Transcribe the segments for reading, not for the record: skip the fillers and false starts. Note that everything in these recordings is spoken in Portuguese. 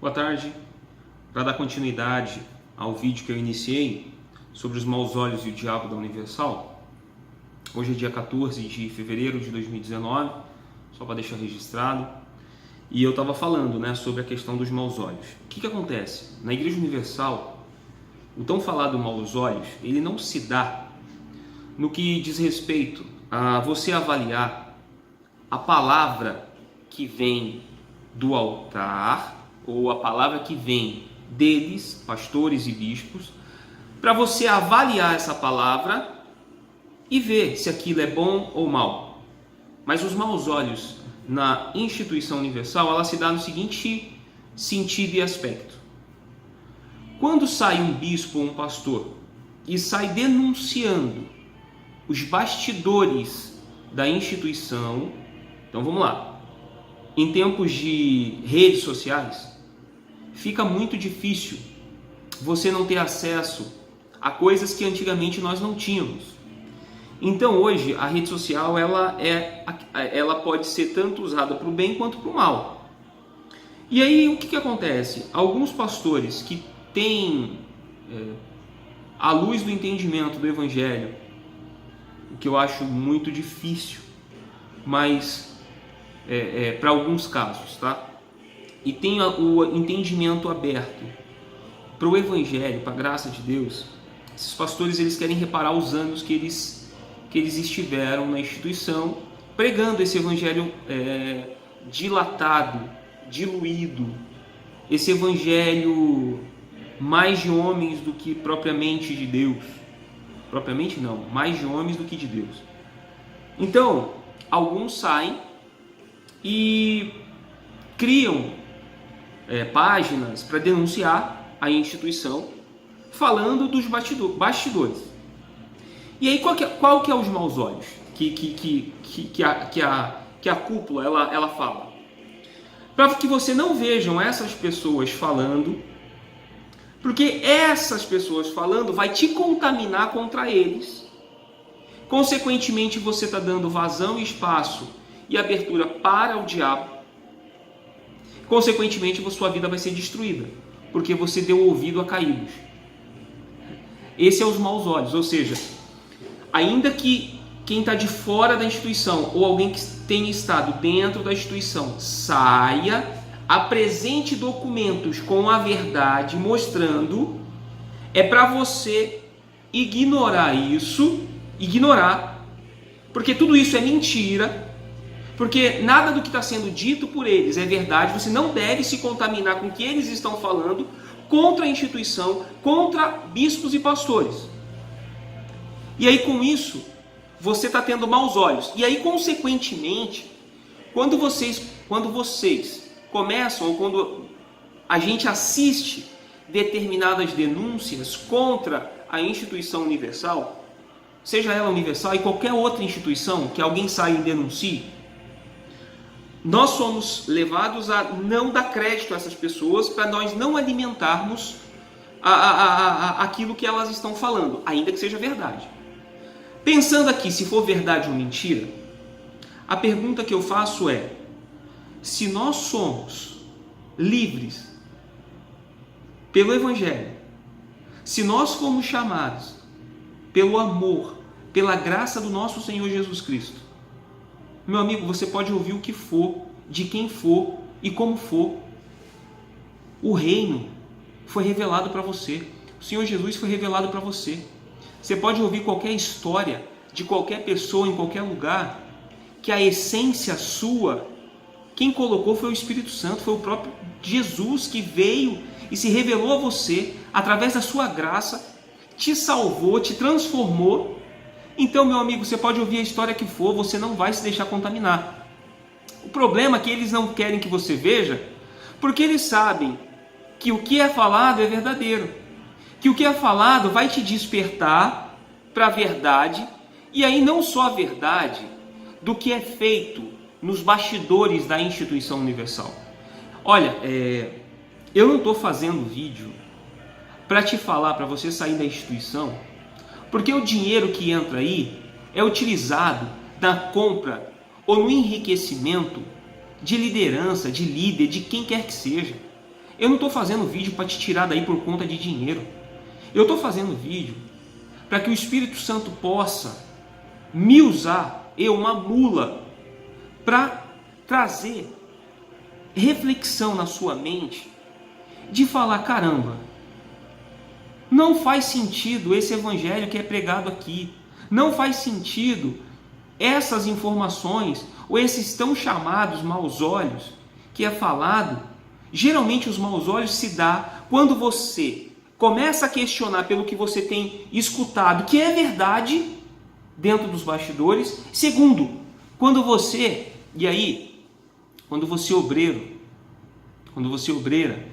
Boa tarde. Para dar continuidade ao vídeo que eu iniciei sobre os maus olhos e o diabo da Universal, hoje é dia 14 de fevereiro de 2019, só para deixar registrado, e eu estava falando sobre a questão dos maus olhos. O que acontece? Na Igreja Universal, o tão falado maus olhos, ele não se dá no que diz respeito a você avaliar a palavra que vem do altar, ou a palavra que vem deles, pastores e bispos, para você avaliar essa palavra e ver se aquilo é bom ou mal. Mas os maus olhos na instituição universal, ela se dá no seguinte sentido e aspecto. Quando sai um bispo ou um pastor e sai denunciando os bastidores da instituição, então vamos lá, em tempos de redes sociais, fica muito difícil você não ter acesso a coisas que antigamente nós não tínhamos. Então hoje a rede social ela pode ser tanto usada para o bem quanto para o mal. E aí o que acontece? Alguns pastores que têm a luz do entendimento do Evangelho, o que eu acho muito difícil, mas para alguns casos, tá? E tem o entendimento aberto para o Evangelho, para a graça de Deus. Esses pastores, eles querem reparar os anos que eles estiveram na instituição, pregando esse Evangelho dilatado, diluído, esse Evangelho mais de homens do que propriamente de Deus. Propriamente não, mais de homens do que de Deus. Então, alguns saem e criam páginas para denunciar a instituição, falando dos bastidores. E aí qual que é os maus olhos que a cúpula ela fala? Para que você não vejam essas pessoas falando, porque essas pessoas falando vai te contaminar contra eles. Consequentemente, você está dando vazão, espaço e abertura para o diabo. Consequentemente, a sua vida vai ser destruída, porque você deu ouvido a caídos. Esse é os maus olhos, ou seja, ainda que quem está de fora da instituição ou alguém que tenha estado dentro da instituição saia, apresente documentos com a verdade mostrando, é para você ignorar isso, porque tudo isso é mentira. Porque nada do que está sendo dito por eles é verdade, você não deve se contaminar com o que eles estão falando contra a instituição, contra bispos e pastores. E aí com isso, você está tendo maus olhos. E aí consequentemente, quando vocês começam, ou quando a gente assiste determinadas denúncias contra a instituição universal, seja ela universal e qualquer outra instituição que alguém saia e denuncie, nós somos levados a não dar crédito a essas pessoas para nós não alimentarmos aquilo que elas estão falando, ainda que seja verdade. Pensando aqui se for verdade ou mentira, a pergunta que eu faço é: se nós somos livres pelo Evangelho, se nós fomos chamados pelo amor, pela graça do nosso Senhor Jesus Cristo, meu amigo, você pode ouvir o que for, de quem for e como for. O reino foi revelado para você. O Senhor Jesus foi revelado para você. Você pode ouvir qualquer história de qualquer pessoa em qualquer lugar, que a essência sua, quem colocou foi o Espírito Santo, foi o próprio Jesus que veio e se revelou a você através da sua graça, te salvou, te transformou. Então, meu amigo, você pode ouvir a história que for, você não vai se deixar contaminar. O problema é que eles não querem que você veja, porque eles sabem que o que é falado é verdadeiro, que o que é falado vai te despertar para a verdade, e aí não só a verdade do que é feito nos bastidores da instituição universal. Olha, eu não estou fazendo vídeo para te falar para você sair da instituição, porque o dinheiro que entra aí é utilizado na compra ou no enriquecimento de liderança, de líder, de quem quer que seja. Eu não estou fazendo vídeo para te tirar daí por conta de dinheiro. Eu estou fazendo vídeo para que o Espírito Santo possa me usar, eu, uma mula, para trazer reflexão na sua mente de falar, caramba, não faz sentido esse evangelho que é pregado aqui, não faz sentido essas informações ou esses tão chamados maus olhos que é falado. Geralmente os maus olhos se dá quando você começa a questionar pelo que você tem escutado, que é verdade dentro dos bastidores. Segundo, quando você, e aí, quando você obreiro, quando você obreira,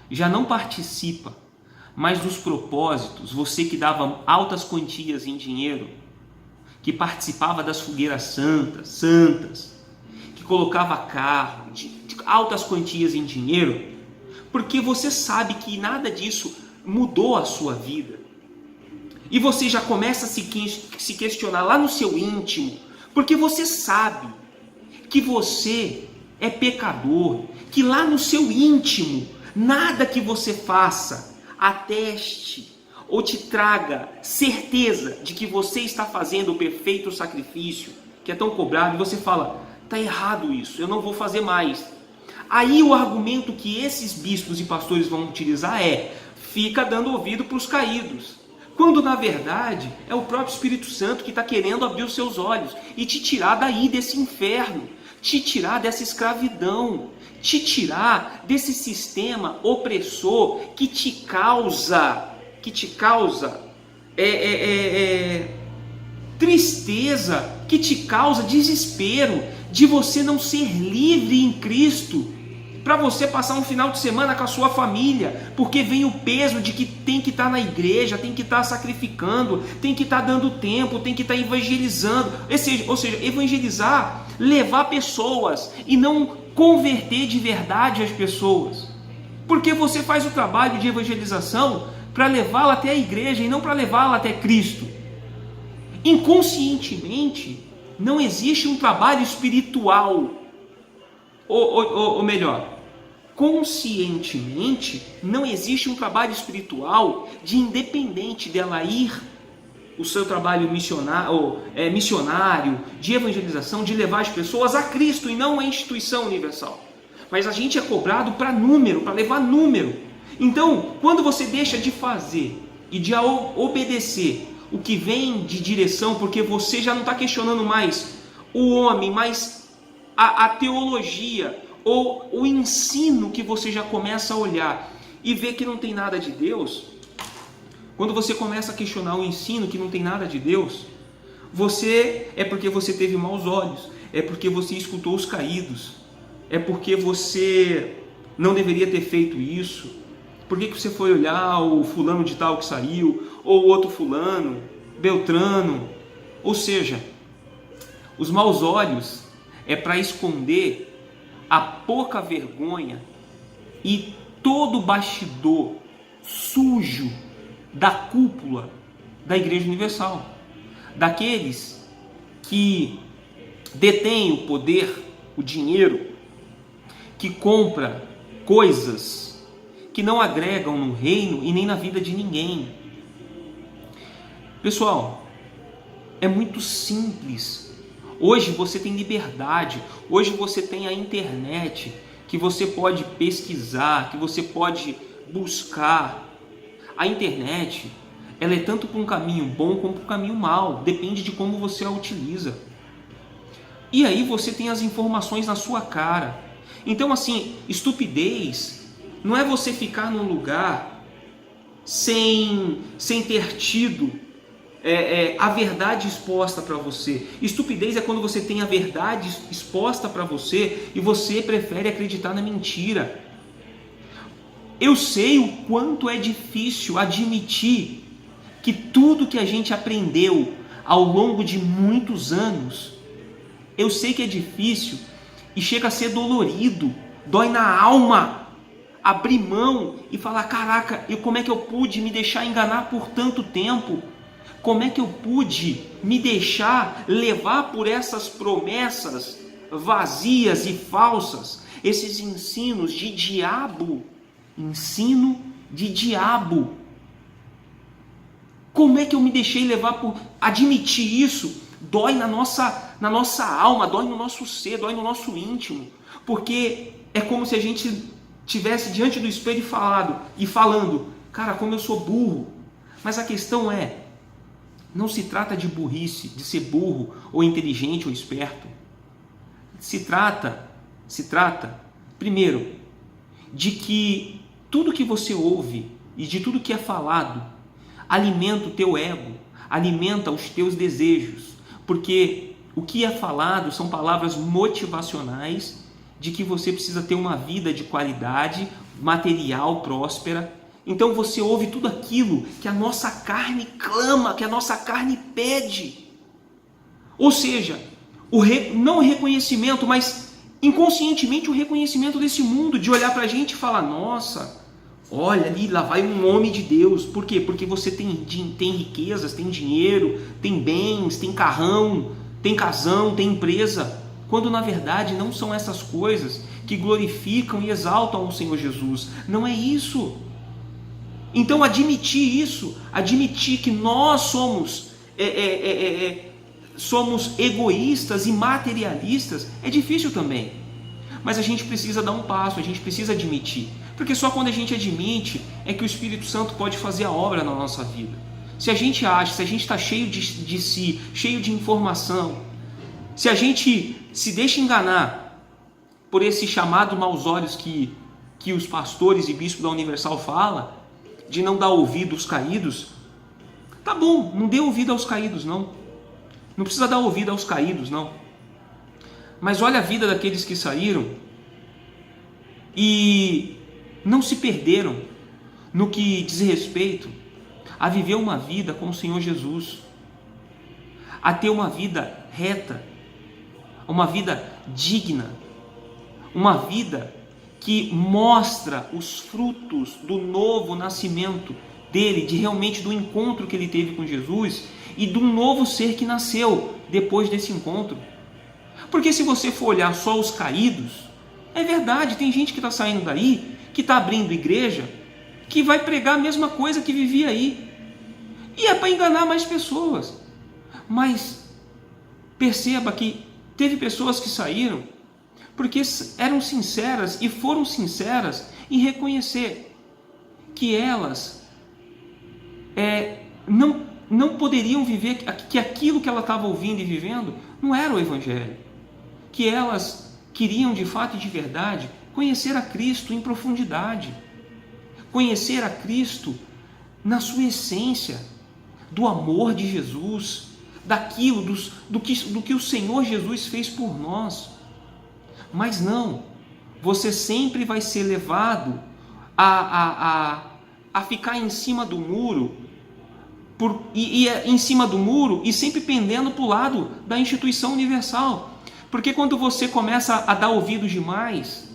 já não participa mais dos propósitos, você que dava altas quantias em dinheiro, que participava das fogueiras santas, que colocava carro, de altas quantias em dinheiro, porque você sabe que nada disso mudou a sua vida. E você já começa a se questionar lá no seu íntimo, porque você sabe que você é pecador, que lá no seu íntimo, nada que você faça ateste ou te traga certeza de que você está fazendo o perfeito sacrifício, que é tão cobrado, e você fala, está errado isso, eu não vou fazer mais. Aí o argumento que esses bispos e pastores vão utilizar é, fica dando ouvido para os caídos. Quando na verdade é o próprio Espírito Santo que está querendo abrir os seus olhos e te tirar daí desse inferno, te tirar dessa escravidão, te tirar desse sistema opressor que te causa tristeza, que te causa desespero de você não ser livre em Cristo, para você passar um final de semana com a sua família, porque vem o peso de que tem que estar na igreja, tem que estar sacrificando, tem que estar dando tempo, tem que estar evangelizando, ou seja, evangelizar, levar pessoas e não converter de verdade as pessoas, porque você faz o trabalho de evangelização para levá-la até a igreja e não para levá-la até Cristo. Inconscientemente, não existe um trabalho espiritual, ou melhor, conscientemente, não existe um trabalho espiritual de independente dela ir, o seu trabalho missionário, de evangelização, de levar as pessoas a Cristo e não a instituição universal. Mas a gente é cobrado para número, para levar número. Então, quando você deixa de fazer e de obedecer o que vem de direção, porque você já não está questionando mais o homem, mas a teologia ou o ensino, que você já começa a olhar e ver que não tem nada de Deus. Quando você começa a questionar o ensino que não tem nada de Deus, é porque você teve maus olhos, é porque você escutou os caídos, é porque você não deveria ter feito isso. Por que você foi olhar o fulano de tal que saiu, ou o outro fulano, Beltrano? Ou seja, os maus olhos é para esconder a pouca vergonha e todo o bastidor sujo da cúpula da Igreja Universal, daqueles que detêm o poder, o dinheiro, que compra coisas que não agregam no reino e nem na vida de ninguém. Pessoal, é muito simples. Hoje você tem liberdade, hoje você tem a internet, que você pode pesquisar, que você pode buscar. A internet, ela é tanto para um caminho bom como para um caminho mau, depende de como você a utiliza. E aí você tem as informações na sua cara. Então assim, estupidez não é você ficar num lugar sem ter tido a verdade exposta para você. Estupidez é quando você tem a verdade exposta para você e você prefere acreditar na mentira. Eu sei o quanto é difícil admitir que tudo que a gente aprendeu ao longo de muitos anos, eu sei que é difícil e chega a ser dolorido, dói na alma abrir mão e falar, caraca, como é que eu pude me deixar enganar por tanto tempo? Como é que eu pude me deixar levar por essas promessas vazias e falsas? esses ensinos de diabo. Ensino de diabo. Como é que eu me deixei levar por admitir isso? Dói na nossa alma, dói no nosso ser, dói no nosso íntimo. Porque é como se a gente tivesse diante do espelho falando, cara, como eu sou burro. Mas a questão é, não se trata de burrice, de ser burro, ou inteligente, ou esperto. Se trata, primeiro, de que tudo que você ouve e de tudo que é falado alimenta o teu ego, alimenta os teus desejos, porque o que é falado são palavras motivacionais de que você precisa ter uma vida de qualidade, material, próspera. Então você ouve tudo aquilo que a nossa carne clama, que a nossa carne pede. Ou seja, não o reconhecimento, mas inconscientemente o reconhecimento desse mundo, de olhar para a gente e falar, nossa, olha ali, lá vai um homem de Deus. Por quê? Porque você tem riquezas, tem dinheiro, tem bens, tem carrão, tem casão, tem empresa. Quando na verdade não são essas coisas que glorificam e exaltam o Senhor Jesus. Não é isso. Então admitir isso, admitir que nós somos egoístas e materialistas, é difícil também. Mas a gente precisa dar um passo, a gente precisa admitir. Porque só quando a gente admite é que o Espírito Santo pode fazer a obra na nossa vida. Se a gente está cheio de si, cheio de informação, se a gente se deixa enganar por esse chamado maus olhos que os pastores e bispos da Universal falam, de não dar ouvido aos caídos, tá bom, não dê ouvido aos caídos, não. Não precisa dar ouvido aos caídos, não. Mas olha a vida daqueles que saíram e não se perderam no que diz respeito a viver uma vida com o Senhor Jesus, a ter uma vida reta, uma vida digna, uma vida que mostra os frutos do novo nascimento dele, realmente do encontro que ele teve com Jesus e de um novo ser que nasceu depois desse encontro. Porque se você for olhar só os caídos, é verdade, tem gente que está saindo daí, que está abrindo igreja, que vai pregar a mesma coisa que vivia aí. E é para enganar mais pessoas. Mas perceba que teve pessoas que saíram porque eram sinceras e foram sinceras em reconhecer que elas não poderiam viver, que aquilo que ela estava ouvindo e vivendo não era o Evangelho. Que elas queriam de fato e de verdade conhecer a Cristo em profundidade. Conhecer a Cristo na sua essência, do amor de Jesus, daquilo, do que o Senhor Jesus fez por nós. Mas não, você sempre vai ser levado a ficar em cima do muro, em cima do muro e sempre pendendo para o lado da instituição universal. Porque quando você começa a dar ouvidos demais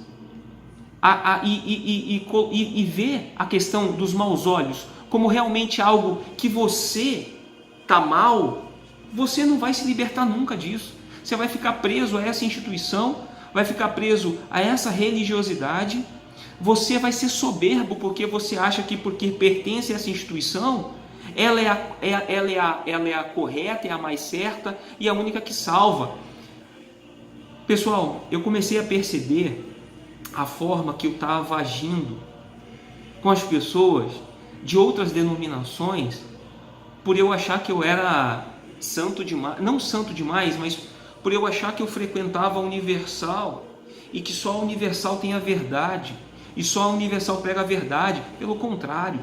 e ver a questão dos maus olhos como realmente algo que você está mal, você não vai se libertar nunca disso. Você vai ficar preso a essa instituição, vai ficar preso a essa religiosidade, você vai ser soberbo porque você acha que porque pertence a essa instituição, ela é a correta, é a mais certa e a única que salva. Pessoal, eu comecei a perceber a forma que eu estava agindo com as pessoas de outras denominações, por eu achar que eu era santo demais, não santo demais, mas por eu achar que eu frequentava a Universal e que só a Universal tem a verdade e só a Universal prega a verdade. Pelo contrário,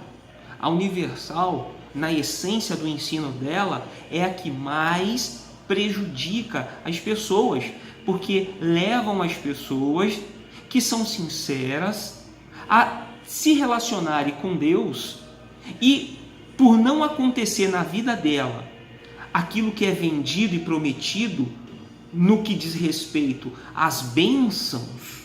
a Universal, na essência do ensino dela, é a que mais prejudica as pessoas, porque levam as pessoas que são sinceras a se relacionarem com Deus e, por não acontecer na vida dela aquilo que é vendido e prometido no que diz respeito às bênçãos,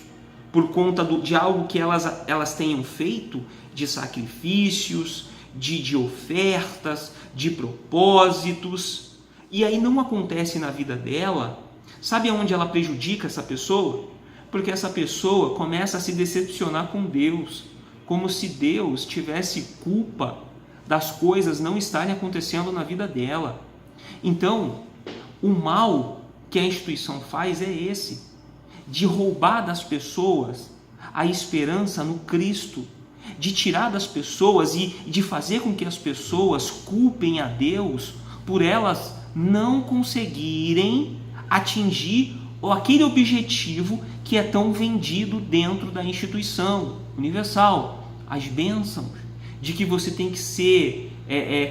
por conta de algo que elas tenham feito, de sacrifícios, de ofertas, de propósitos, e aí não acontece na vida dela, sabe aonde ela prejudica essa pessoa? Porque essa pessoa começa a se decepcionar com Deus, como se Deus tivesse culpa das coisas não estarem acontecendo na vida dela. Então, o mal que a instituição faz é esse, de roubar das pessoas a esperança no Cristo, de tirar das pessoas e de fazer com que as pessoas culpem a Deus por elas não conseguirem atingir aquele objetivo que é tão vendido dentro da instituição universal, as bênçãos, de que você tem que ser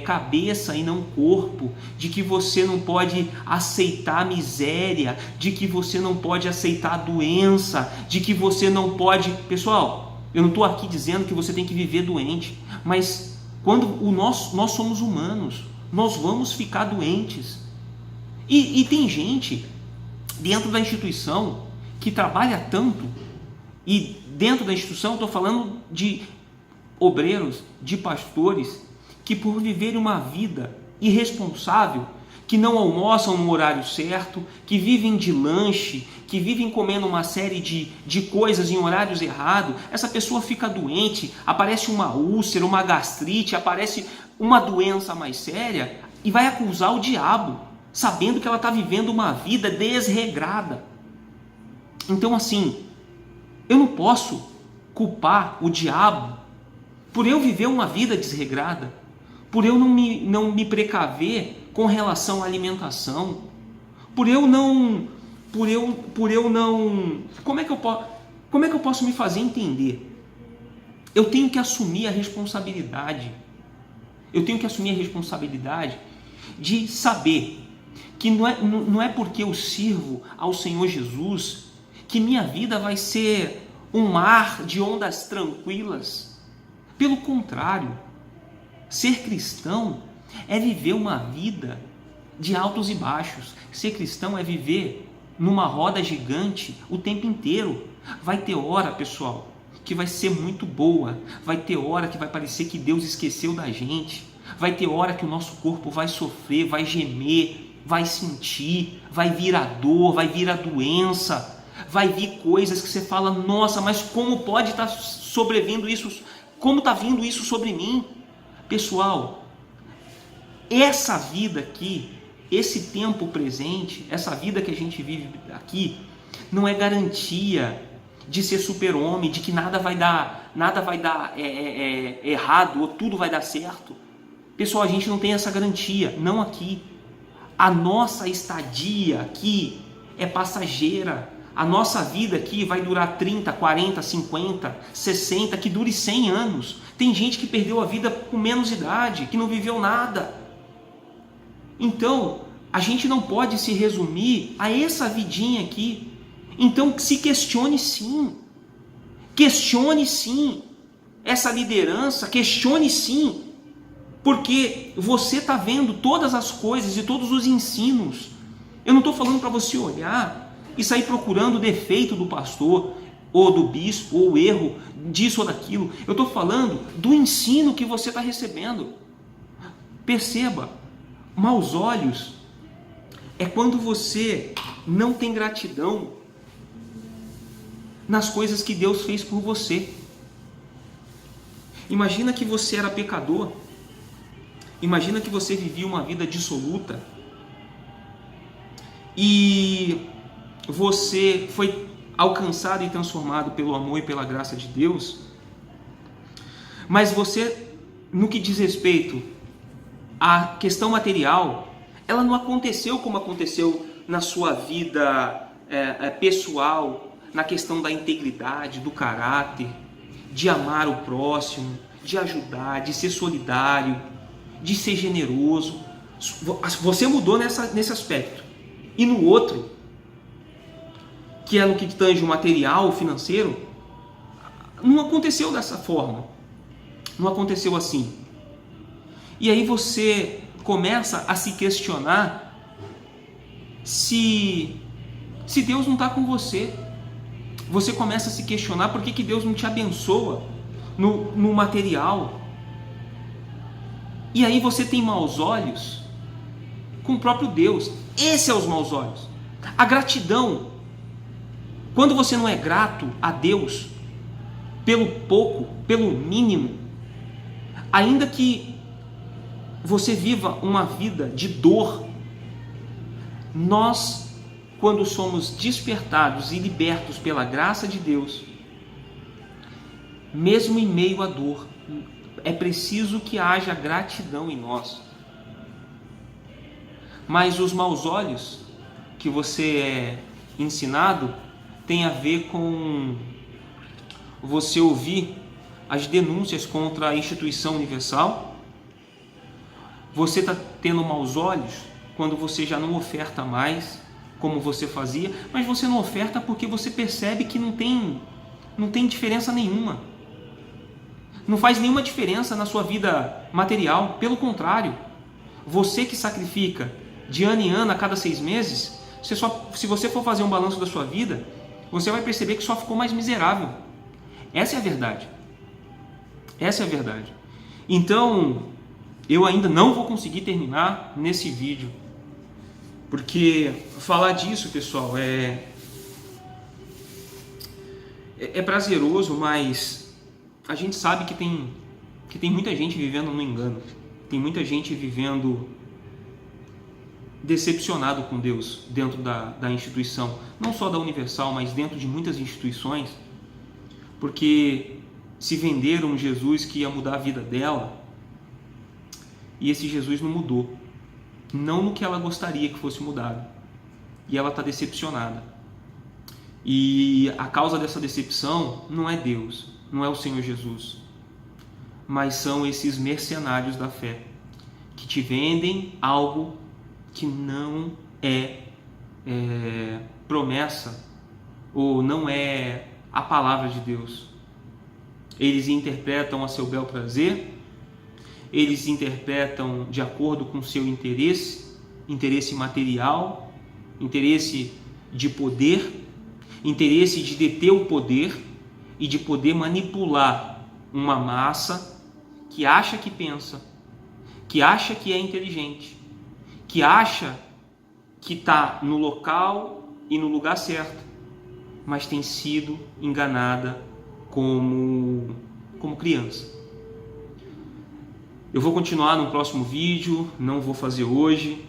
cabeça e não corpo, de que você não pode aceitar a miséria, de que você não pode aceitar a doença, de que você não pode... Pessoal, eu não estou aqui dizendo que você tem que viver doente, mas quando nós somos humanos, nós vamos ficar doentes. E tem gente dentro da instituição que trabalha tanto, e dentro da instituição estou falando de obreiros, de pastores, que por viverem uma vida irresponsável, que não almoçam no horário certo, que vivem de lanche, que vivem comendo uma série de coisas em horários errados, essa pessoa fica doente, aparece uma úlcera, uma gastrite, aparece uma doença mais séria e vai acusar o diabo, sabendo que ela está vivendo uma vida desregrada. Então, assim, eu não posso culpar o diabo por eu viver uma vida desregrada, por eu não me precaver com relação à alimentação, por eu não... Como é que eu posso me fazer entender? Eu tenho que assumir a responsabilidade. Eu tenho que assumir a responsabilidade de saber que não é porque eu sirvo ao Senhor Jesus que minha vida vai ser um mar de ondas tranquilas. Pelo contrário, ser cristão é viver uma vida de altos e baixos. Ser cristão é viver numa roda gigante o tempo inteiro. Vai ter hora, pessoal, que vai ser muito boa. Vai ter hora que vai parecer que Deus esqueceu da gente. Vai ter hora que o nosso corpo vai sofrer, vai gemer, vai sentir, vai vir a dor, vai vir a doença, vai vir coisas que você fala, nossa, mas como pode estar sobrevindo isso? Como está vindo isso sobre mim? Pessoal, essa vida aqui, esse tempo presente, essa vida que a gente vive aqui, não é garantia de ser super-homem, de que nada vai dar errado ou tudo vai dar certo. Pessoal, a gente não tem essa garantia, não aqui. A nossa estadia aqui é passageira. A nossa vida aqui vai durar 30, 40, 50, 60, que dure 100 anos. Tem gente que perdeu a vida com menos idade, que não viveu nada. Então, a gente não pode se resumir a essa vidinha aqui. Então, se questione sim. Questione sim essa liderança, questione sim. Porque você está vendo todas as coisas e todos os ensinos. Eu não estou falando para você olhar e sair procurando o defeito do pastor, ou do bispo, ou o erro disso ou daquilo. Eu estou falando do ensino que você está recebendo. Perceba, maus olhos é quando você não tem gratidão nas coisas que Deus fez por você. Imagina que você era pecador. Imagina que você vivia uma vida dissoluta e você foi alcançado e transformado pelo amor e pela graça de Deus, mas você, no que diz respeito à questão material, ela não aconteceu como aconteceu na sua vida pessoal, na questão da integridade, do caráter, de amar o próximo, de ajudar, de ser solidário, de ser generoso. Você mudou nesse aspecto. E no outro, que é no que tange o material, o financeiro, não aconteceu dessa forma. Não aconteceu assim. E aí você começa a se questionar se Deus não está com você. Você começa a se questionar por que Deus não te abençoa no material. E aí você tem maus olhos com o próprio Deus. Esse é os maus olhos. A gratidão Quando você não é grato a Deus pelo pouco, pelo mínimo, ainda que você viva uma vida de dor, nós, quando somos despertados e libertos pela graça de Deus, mesmo em meio à dor, é preciso que haja gratidão em nós. Mas os maus olhos que você é ensinado tem a ver com você ouvir as denúncias contra a instituição universal. Você está tendo maus olhos quando você já não oferta mais como você fazia, mas você não oferta porque você percebe que não tem diferença nenhuma. Não faz nenhuma diferença na sua vida material. Pelo contrário, você que sacrifica de ano em ano, a cada 6 meses, se você for fazer um balanço da sua vida, você vai perceber que só ficou mais miserável. Essa é a verdade. Essa é a verdade. Então, eu ainda não vou conseguir terminar nesse vídeo, porque falar disso, pessoal, é prazeroso, mas a gente sabe que tem muita gente vivendo no engano. Tem muita gente vivendo decepcionado com Deus dentro da instituição, não só da Universal, mas dentro de muitas instituições, porque se venderam um Jesus que ia mudar a vida dela, e esse Jesus não mudou, não no que ela gostaria que fosse mudado, e ela está decepcionada. E a causa dessa decepção não é Deus, não é o Senhor Jesus, mas são esses mercenários da fé que te vendem algo que não é promessa ou não é a palavra de Deus. Eles interpretam a seu bel prazer, eles interpretam de acordo com seu interesse material, interesse de poder, interesse de deter o poder e de poder manipular uma massa que acha que pensa, que acha que é inteligente, que acha que está no local e no lugar certo, mas tem sido enganada como criança. Eu vou continuar no próximo vídeo, não vou fazer hoje,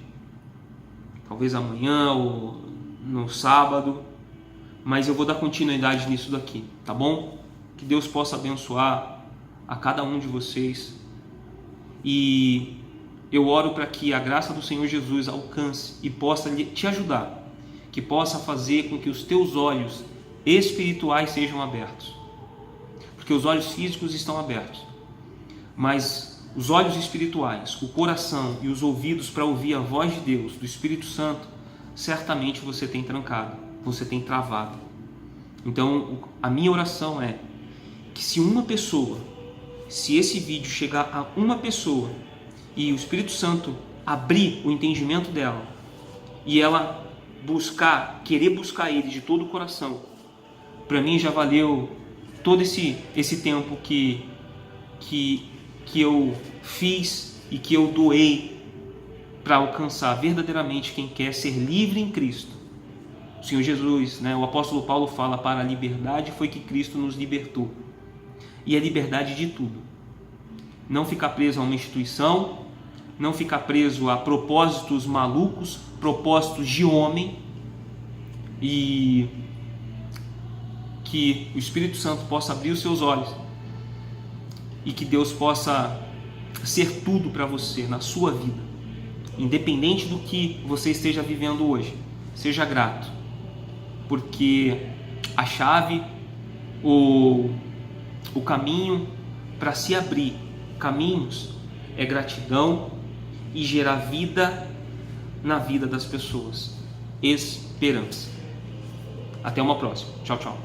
talvez amanhã ou no sábado, mas eu vou dar continuidade nisso daqui, tá bom? Que Deus possa abençoar a cada um de vocês, e eu oro para que a graça do Senhor Jesus alcance e possa te ajudar, que possa fazer com que os teus olhos espirituais sejam abertos, porque os olhos físicos estão abertos, mas os olhos espirituais, o coração e os ouvidos para ouvir a voz de Deus, do Espírito Santo, certamente você tem trancado, você tem travado. Então a minha oração é que se esse vídeo chegar a uma pessoa e o Espírito Santo abrir o entendimento dela e ela querer buscar Ele de todo o coração, para mim já valeu todo esse tempo que eu fiz e que eu doei para alcançar verdadeiramente quem quer ser livre em Cristo. O Senhor Jesus, o apóstolo Paulo fala: para a liberdade foi que Cristo nos libertou. E a liberdade de tudo. Não ficar preso a uma instituição, não ficar preso a propósitos malucos, propósitos de homem, e que o Espírito Santo possa abrir os seus olhos e que Deus possa ser tudo para você na sua vida, independente do que você esteja vivendo hoje. Seja grato, porque a chave, o caminho para se abrir caminhos é gratidão e gerar vida na vida das pessoas, esperança. Até uma próxima. Tchau, tchau.